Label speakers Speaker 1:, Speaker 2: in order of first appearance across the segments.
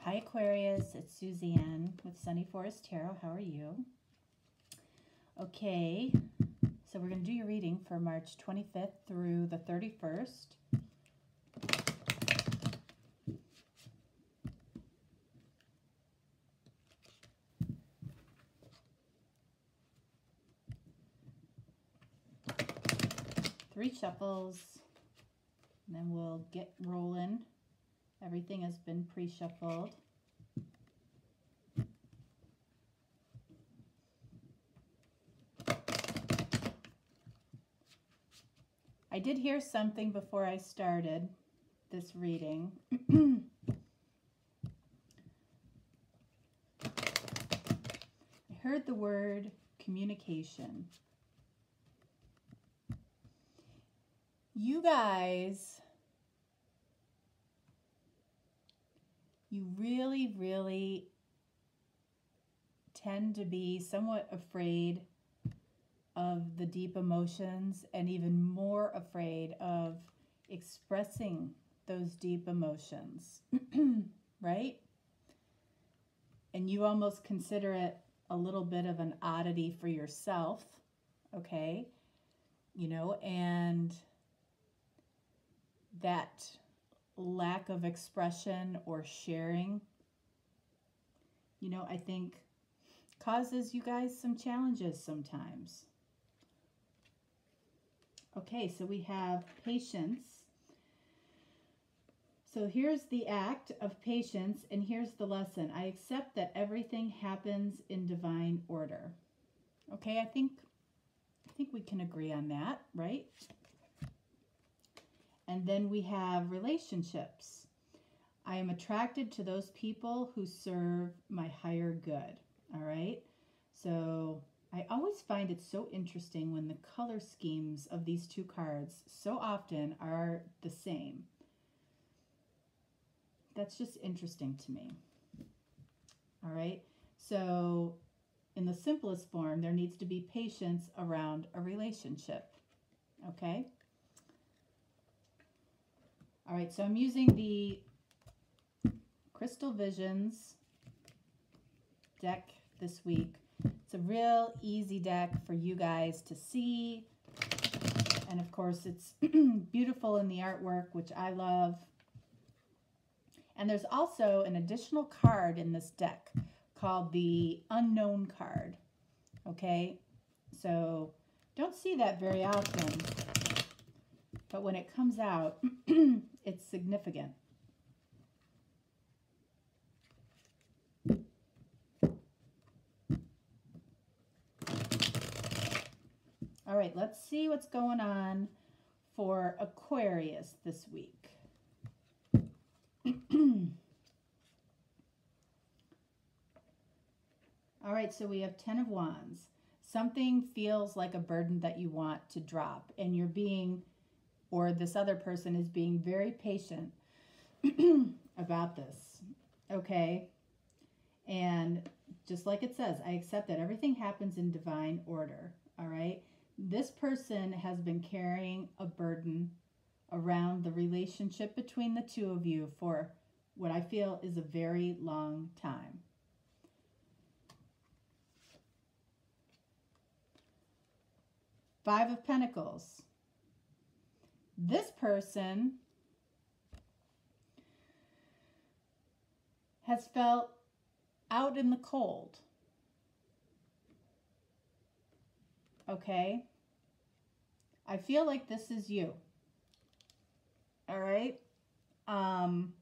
Speaker 1: Hi Aquarius, it's Suzanne with Sunny Forest Tarot. How are you? Okay, so we're going to do your reading for March 25th through the 31st. Three shuffles, and then we'll get rolling. Everything has been pre-shuffled. I did hear something before I started this reading. I heard the word communication. You guys, you really tend to be somewhat afraid of the deep emotions and even more afraid of expressing those deep emotions, right? And you almost consider it a little bit of an oddity for yourself, okay? You know, and that lack of expression or sharing, you know, I think causes you guys some challenges sometimes. Okay, so we have patience. So here's the act of patience, and here's the lesson. I accept that everything happens in divine order. Okay, I think we can agree on that, right? And then we have relationships. I am attracted to those people who serve my higher good. All right, so I always find it so interesting when the color schemes of these two cards so often are the same. That's just interesting to me. All right, so in the simplest form, there needs to be patience around a relationship. Okay. All right, so I'm using the Crystal Visions deck this week. It's a real easy deck for you guys to see. And of course, it's beautiful in the artwork, which I love. And there's also an additional card in this deck called the Unknown card. Okay, so don't see that very often, but when it comes out, it's significant. All right, let's see what's going on for Aquarius this week. All right, so we have 10 of Wands. Something feels like a burden that you want to drop, and you're being, or this other person is being very patient about this, okay? And just like it says, I accept that everything happens in divine order, all right? This person has been carrying a burden around the relationship between the two of you for what I feel is a very long time. Five of Pentacles. This person has felt out in the cold. Okay? I feel like this is you. All right? And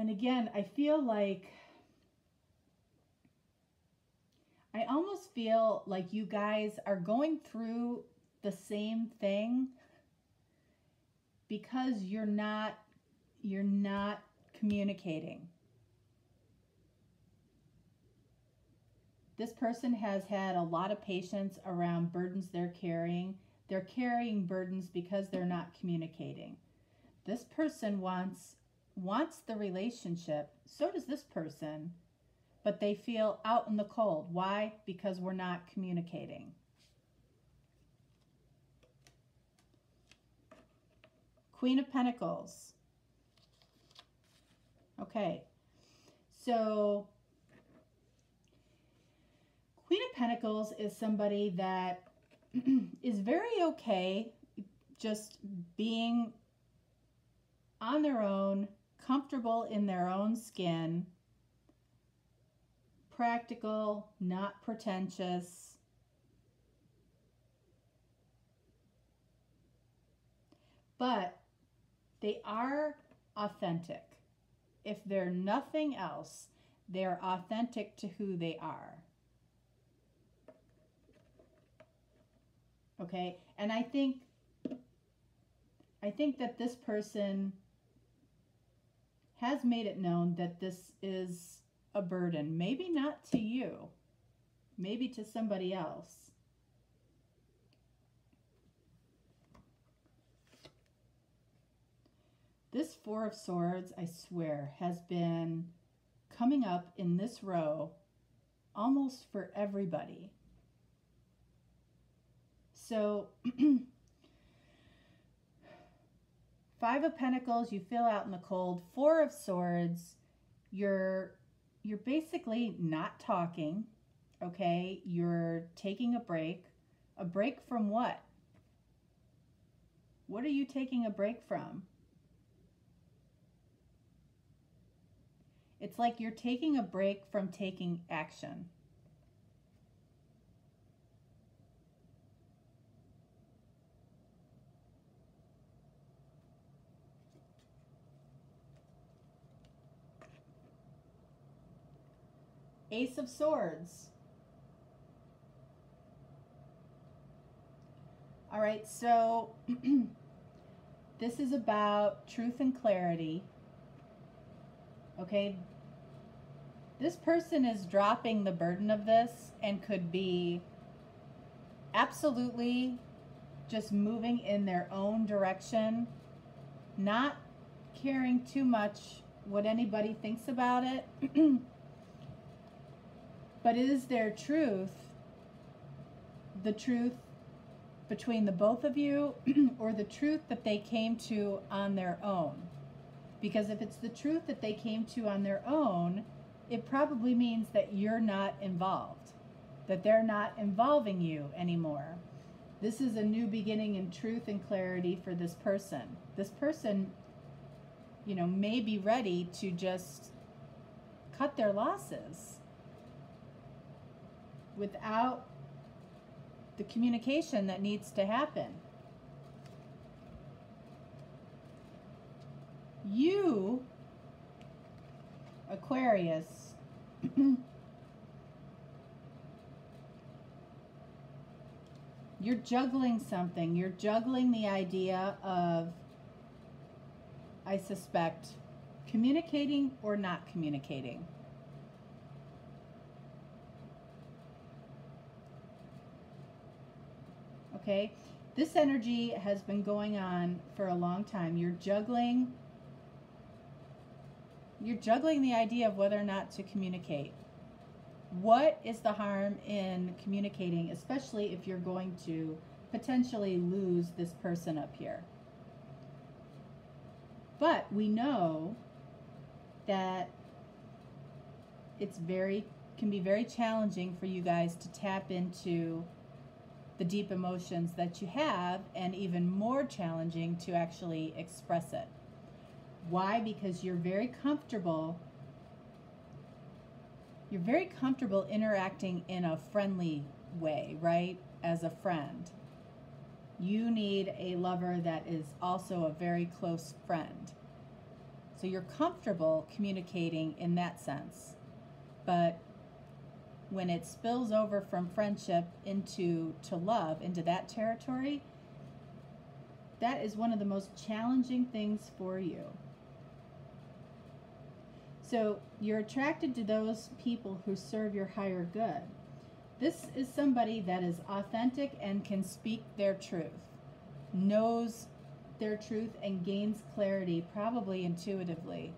Speaker 1: again, I feel like, I almost feel like you guys are going through the same thing because you're not communicating. This person has had a lot of patience around burdens they're carrying. They're carrying burdens because they're not communicating. This person wants the relationship. So does this person. But they feel out in the cold. Why? Because we're not communicating. Queen of Pentacles. Okay, so Queen of Pentacles is somebody that is very okay just being on their own, comfortable in their own skin, practical, not pretentious. But they are authentic. If they're nothing else, they're authentic to who they are. Okay, and I think that this person has made it known that this is a burden. Maybe not to you, maybe to somebody else. This Four of Swords, I swear, has been coming up in this row almost for everybody. So, Five of Pentacles, you feel out in the cold. Four of Swords, you're basically not talking, okay? You're taking a break. A break from what? What are you taking a break from? It's like you're taking a break from taking action. Ace of Swords. All right, so this is about truth and clarity. Okay, this person is dropping the burden of this and could be absolutely just moving in their own direction, not caring too much what anybody thinks about it. But is their truth the truth between the both of you, or the truth that they came to on their own? Because if it's the truth that they came to on their own, it probably means that you're not involved, that they're not involving you anymore. This is a new beginning in truth and clarity for this person. This person, you know, may be ready to just cut their losses without the communication that needs to happen. You, Aquarius, you're juggling something. You're juggling the idea of, I suspect, communicating or not communicating. Okay, this energy has been going on for a long time. You're juggling the idea of whether or not to communicate. What is the harm in communicating, especially if you're going to potentially lose this person up here? But we know that can be very challenging for you guys to tap into the deep emotions that you have, and even more challenging to actually express it. Why? Because you're very comfortable interacting in a friendly way, right? As a friend. You need a lover that is also a very close friend. So you're comfortable communicating in that sense. But when it spills over from friendship into love, into that territory, that is one of the most challenging things for you. So you're attracted to those people who serve your higher good. This is somebody that is authentic and can speak their truth, knows their truth and gains clarity, probably intuitively,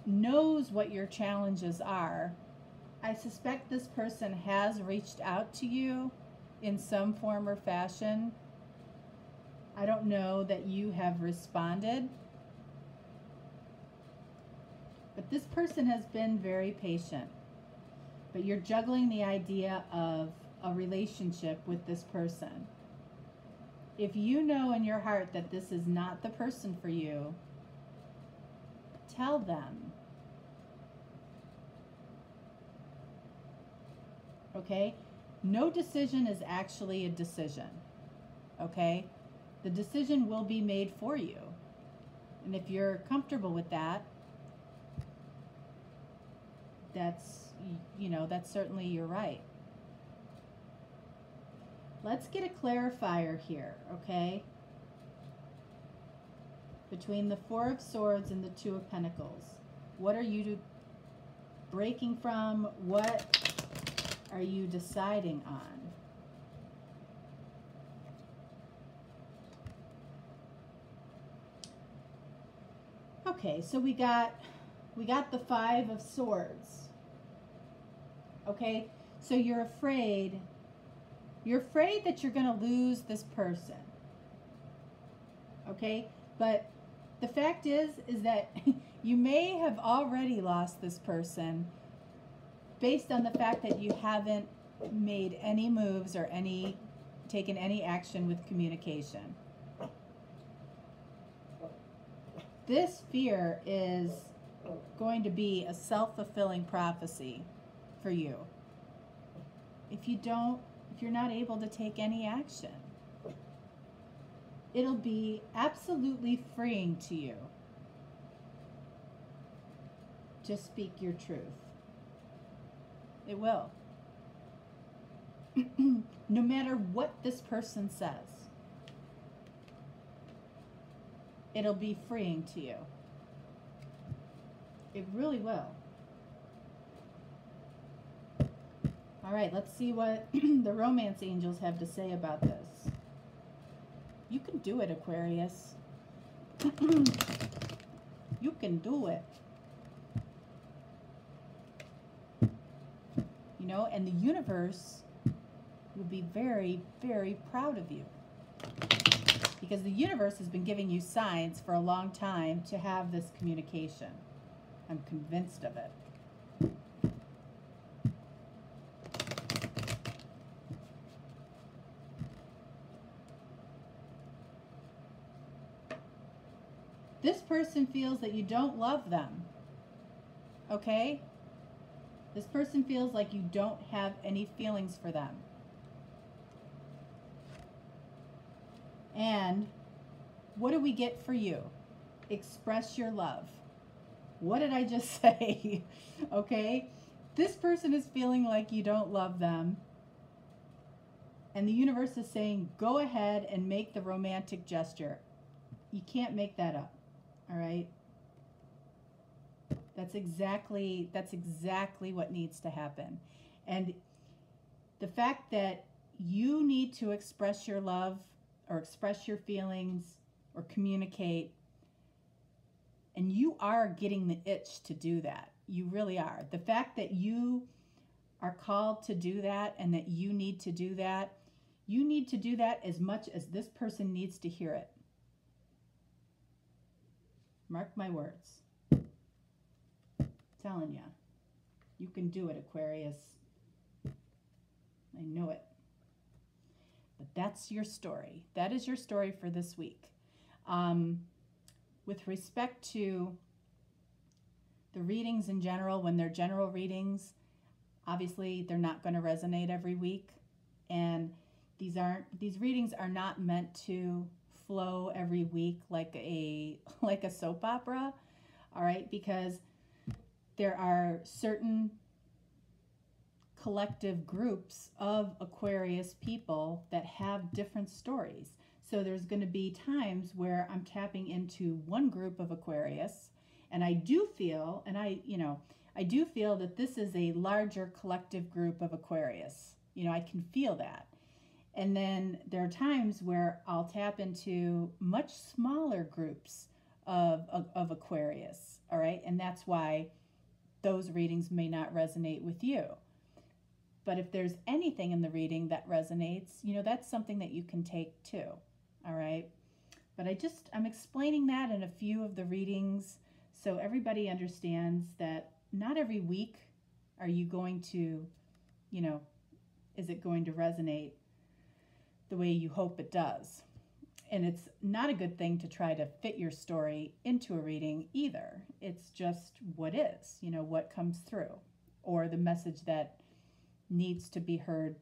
Speaker 1: knows what your challenges are. I suspect this person has reached out to you in some form or fashion, I don't know that you have responded, but this person has been very patient. But you're juggling the idea of a relationship with this person. If you know in your heart that this is not the person for you, tell them. Okay? No decision is actually a decision. Okay? The decision will be made for you. And if you're comfortable with that, that's, you know, that's certainly your right. Let's get a clarifier here, okay? Between the Four of Swords and the Two of Pentacles. What are you breaking from? What are you deciding on? Okay, so we got the Five of Swords. Okay, so you're afraid that you're going to lose this person. Okay, but the fact is that you may have already lost this person based on the fact that you haven't made any moves or taken any action with communication. This fear is going to be a self-fulfilling prophecy for you. If you're not able to take any action, it'll be absolutely freeing to you. Just speak your truth. It will. No matter what this person says, it'll be freeing to you. It really will. All right, let's see what the romance angels have to say about this. You can do it, Aquarius. You can do it. You know, and the universe will be very, very proud of you. Because the universe has been giving you signs for a long time to have this communication. I'm convinced of it. This person feels that you don't love them. Okay? This person feels like you don't have any feelings for them. And what do we get for you? Express your love. What did I just say? Okay? This person is feeling like you don't love them. And the universe is saying, go ahead and make the romantic gesture. You can't make that up. All right? That's exactly what needs to happen. And the fact that you need to express your love or express your feelings or communicate, and you are getting the itch to do that. You really are. The fact that you are called to do that and that you need to do that as much as this person needs to hear it. Mark my words. Telling you, you can do it, Aquarius. I know it. But that's your story. That is your story for this week. With respect to the readings in general, when they're general readings, obviously they're not going to resonate every week. And these readings are not meant to flow every week like a soap opera. All right, because there are certain collective groups of Aquarius people that have different stories. So there's going to be times where I'm tapping into one group of Aquarius, and I do feel that this is a larger collective group of Aquarius. You know, I can feel that. And then there are times where I'll tap into much smaller groups of Aquarius, all right? And that's why those readings may not resonate with you. But if there's anything in the reading that resonates, you know, that's something that you can take too, all right? But I'm explaining that in a few of the readings so everybody understands that not every week are you going to, is it going to resonate the way you hope it does. And it's not a good thing to try to fit your story into a reading either. It's just what is, what comes through, or the message that needs to be heard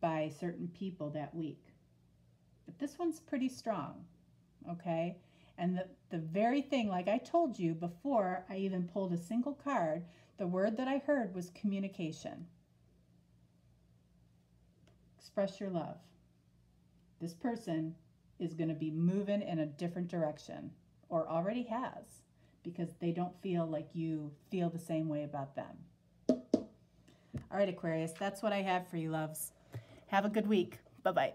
Speaker 1: by certain people that week. But this one's pretty strong, okay? And the very thing, like I told you before I even pulled a single card, the word that I heard was communication. Express your love. This person is going to be moving in a different direction, or already has, because they don't feel like you feel the same way about them. All right, Aquarius, that's what I have for you, loves. Have a good week. Bye-bye.